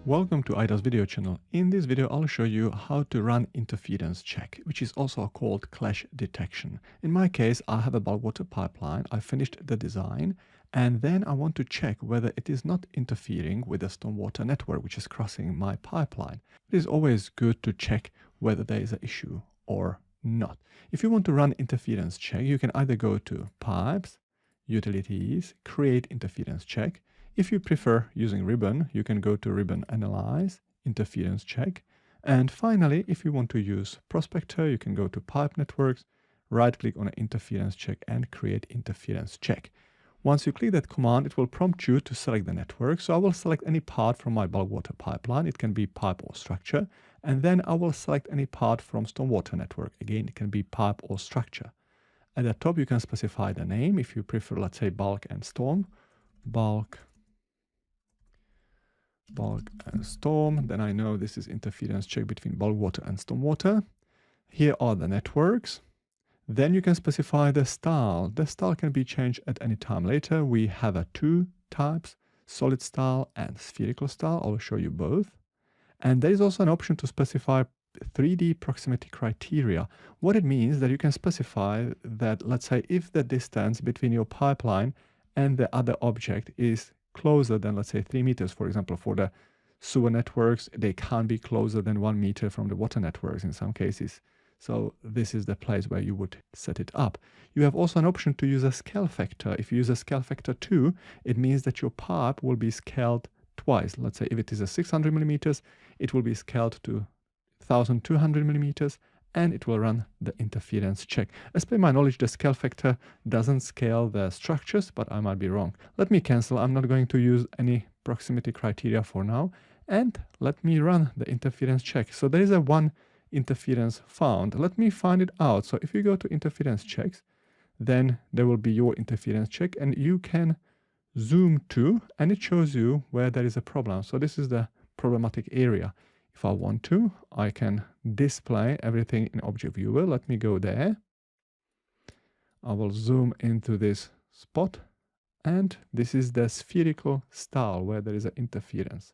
Welcome to IDA's video channel. In this video, I'll show you how to run interference check, which is also called clash detection. In my case, I have a bulk water pipeline. I finished the design, and then I want to check whether it is not interfering with the stormwater network, which is crossing my pipeline. It is always good to check whether there is an issue or not. If you want to run interference check, you can either go to Pipes, Utilities, Create Interference Check. If you prefer using Ribbon, you can go to Ribbon Analyze, Interference Check. And finally, if you want to use Prospector, you can go to Pipe Networks, right-click on Interference Check and Create Interference Check. Once you click that command, it will prompt you to select the network. So I will select any part from my bulk water pipeline. It can be pipe or structure. And then I will select any part from stormwater network. Again, it can be pipe or structure. At the top, you can specify the name. If you prefer, let's say, bulk and storm, bulk and storm, then I know this is interference check between bulk water and stormwater. Here are the networks. Then you can specify the style. The style can be changed at any time later. We have two types, solid style and spherical style. I'll show you both. And there is also an option to specify 3D proximity criteria. What it means that you can specify that, let's say, if the distance between your pipeline and the other object is closer than, let's say, 3 meters, for example, for the sewer networks, they can't be closer than 1 meter from the water networks in some cases. So this is the place where you would set it up. You have also an option to use a scale factor. If you use a scale factor 2, it means that your pipe will be scaled twice. Let's say if it is a 600 millimeters, it will be scaled to 1200 millimeters, and it will run the interference check. As per my knowledge, the scale factor doesn't scale the structures, but I might be wrong. Let me cancel. I'm not going to use any proximity criteria for now. And let me run the interference check. So there is a one interference found. Let me find it out. So if you go to interference checks, then there will be your interference check, and you can zoom to, and it shows you where there is a problem. So this is the problematic area. If I want to, I can display everything in Object Viewer. Let me go there. I will zoom into this spot, and this is the spherical style where there is an interference.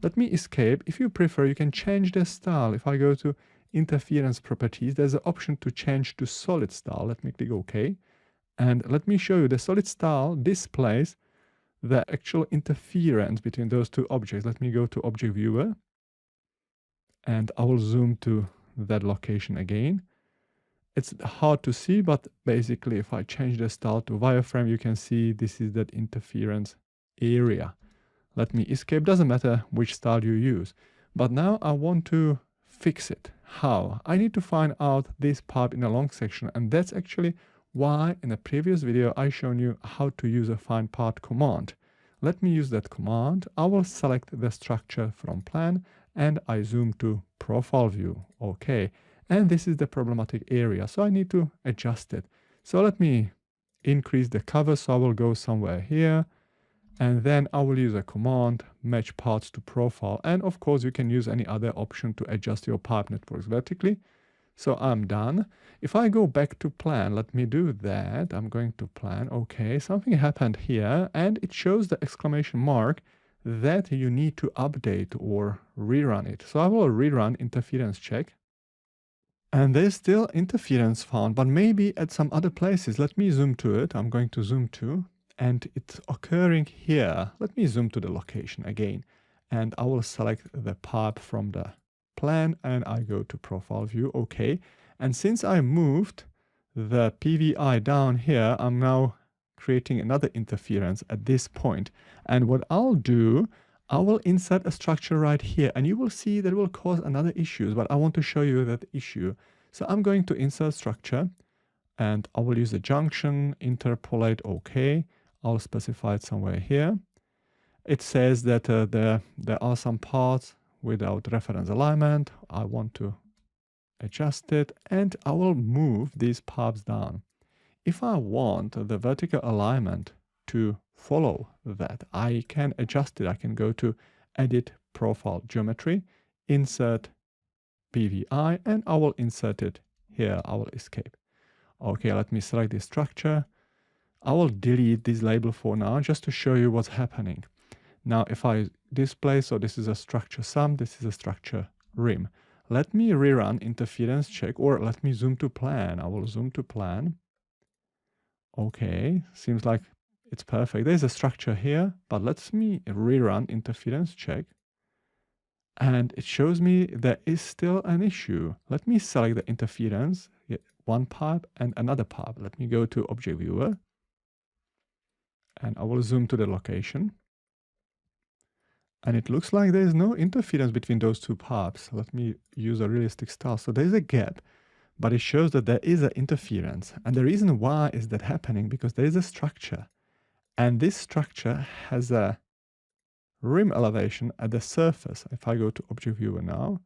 Let me escape. If you prefer, you can change the style. If I go to Interference Properties, there's an option to change to Solid Style. Let me click OK. And let me show you the Solid Style displays the actual interference between those two objects. Let me go to Object Viewer. And I will zoom to that location again. It's hard to see, but basically if I change the style to wireframe, you can see this is that interference area. Let me escape. Doesn't matter which style you use. But now I want to fix it. How? I need to find out this pipe in a long section, and that's actually why in a previous video I shown you how to use a find part command. Let me use that command. I will select the structure from plan, and I zoom to profile view. Okay. And this is the problematic area. So I need to adjust it. So let me increase the cover. So I will go somewhere here. And then I will use a command, match parts to profile. And of course, you can use any other option to adjust your pipe networks vertically. So I'm done. If I go back to plan, let me do that. I'm going to plan. Okay. Something happened here, and it shows the exclamation mark that you need to update or rerun it. So I will rerun interference check. And there's still interference found, but maybe at some other places. Let me zoom to it. I'm going to zoom to, and it's occurring here. Let me zoom to the location again, and I will select the pipe from the plan, and I go to profile view. Okay. And since I moved the PVI down here, I'm now creating another interference at this point. And what I'll do, I will insert a structure right here, and you will see that it will cause another issue, but I want to show you that issue. So I'm going to insert structure, and I will use the junction, interpolate. Okay. I'll specify it somewhere here. It says that there are some parts without reference alignment. I want to adjust it, and I will move these pipes down. If I want the vertical alignment to follow that, I can adjust it. I can go to Edit Profile Geometry, Insert PVI, and I will insert it here. I will escape. Okay, let me select this structure. I will delete this label for now just to show you what's happening. Now if I display, so this is a structure sum, this is a structure rim. Let me rerun interference check, or let me zoom to plan. I will zoom to plan. Okay, seems like it's perfect. There's a structure here, but let me rerun interference check. And it shows me there is still an issue. Let me select the interference, one pipe and another pipe. Let me go to Object Viewer. And I will zoom to the location. And it looks like there is no interference between those two pipes. Let me use a realistic style. So there's a gap, but it shows that there is an interference. And the reason why is that happening because there is a structure. And this structure has a rim elevation at the surface. If I go to Object Viewer now,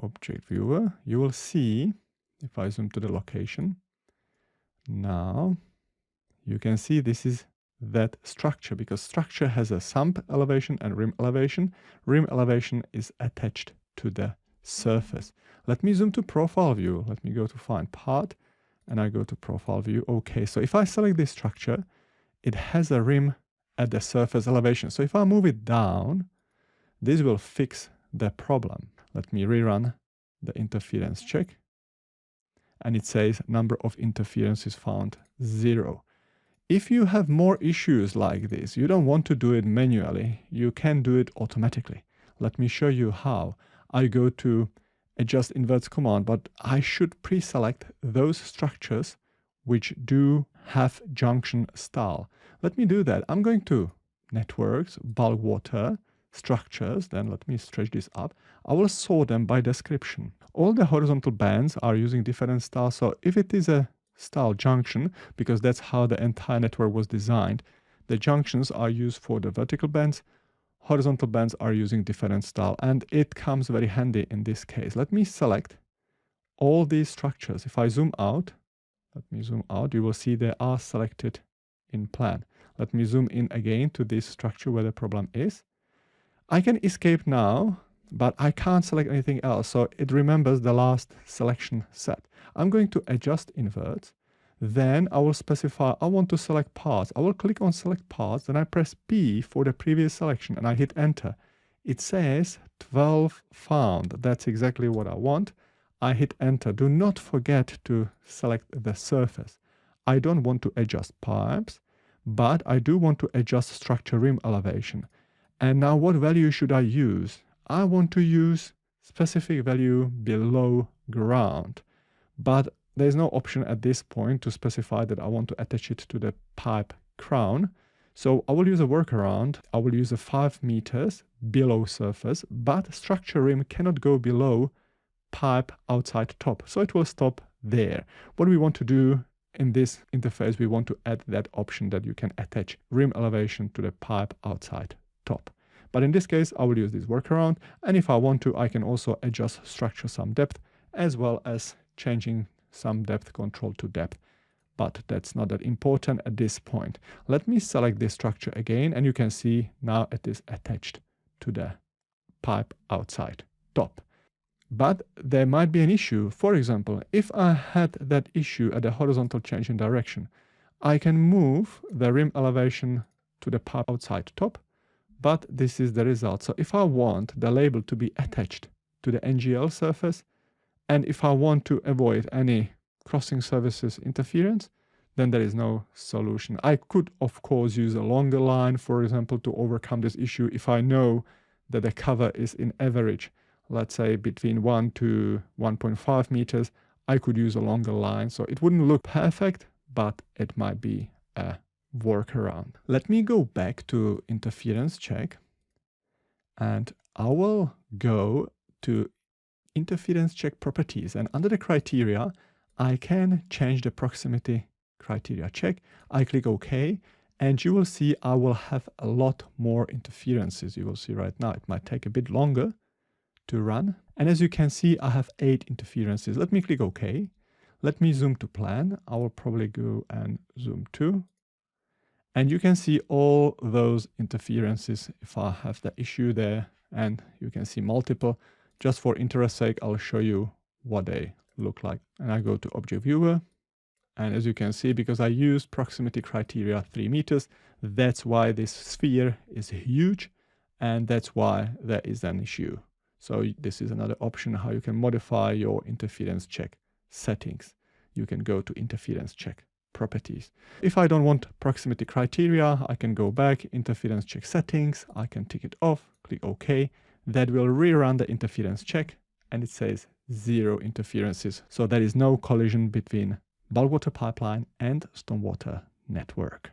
Object Viewer, you will see, if I zoom to the location, now you can see this is that structure, because structure has a sump elevation and rim elevation. Rim elevation is attached to the surface. Let me zoom to profile view. Let me go to find part and I go to profile view. Okay, so if I select this structure, it has a rim at the surface elevation. So if I move it down, this will fix the problem. Let me rerun the interference check. And it says number of interferences found 0. If you have more issues like this, you don't want to do it manually, you can do it automatically. Let me show you how. I go to adjust inverts command, but I should pre-select those structures which do have junction style. Let me do that. I'm going to networks, bulk water, structures, then let me stretch this up. I will sort them by description. All the horizontal bands are using different styles, so if it is a style junction, because that's how the entire network was designed, the junctions are used for the vertical bands, horizontal bands are using different style, and it comes very handy in this case. Let me select all these structures. If I zoom out, let me zoom out, you will see they are selected in plan. Let me zoom in again to this structure where the problem is. I can escape now, but I can't select anything else, so it remembers the last selection set. I'm going to adjust invert, then I will specify I want to select parts. I will click on select parts, then I press P for the previous selection and I hit enter. It says 12 found. That's exactly what I want. I hit enter. Do not forget to select the surface. I don't want to adjust pipes, but I do want to adjust structure rim elevation. And now what value should I use? I want to use specific value below ground, but there's no option at this point to specify that I want to attach it to the pipe crown. So I will use a workaround. I will use a 5 meters below surface, but structure rim cannot go below pipe outside top. So it will stop there. What we want to do in this interface, we want to add that option that you can attach rim elevation to the pipe outside top. But in this case, I will use this workaround. And if I want to, I can also adjust structure sum depth as well as changing some depth control to depth. But that's not that important at this point. Let me select this structure again, and you can see now it is attached to the pipe outside top. But there might be an issue. For example, if I had that issue at the horizontal change in direction, I can move the rim elevation to the pipe outside top, but this is the result. So if I want the label to be attached to the NGL surface, and if I want to avoid any crossing surfaces interference, then there is no solution. I could, of course, use a longer line, for example, to overcome this issue. If I know that the cover is in average, let's say between 1 to 1.5 meters, I could use a longer line. So it wouldn't look perfect, but it might be a workaround. Let me go back to interference check, and I will go to interference check properties, and under the criteria I can change the proximity criteria check. I click OK, and you will see I will have a lot more interferences. You will see right now it might take a bit longer to run, and as you can see I have 8 interferences. Let me click OK. Let me zoom to plan. I will probably go and zoom to, and you can see all those interferences if I have the issue there, and you can see multiple. Just for interest sake, I'll show you what they look like. And I go to Object Viewer, And as you can see, because I used proximity criteria 3 meters, that's why this sphere is huge, and that's why there is an issue. So this is another option how you can modify your interference check settings. You can go to interference check properties. If I don't want proximity criteria, I can go back, interference check settings, I can tick it off, click OK. That will rerun the interference check, and it says 0 interferences. So there is no collision between bulk water pipeline and stormwater network.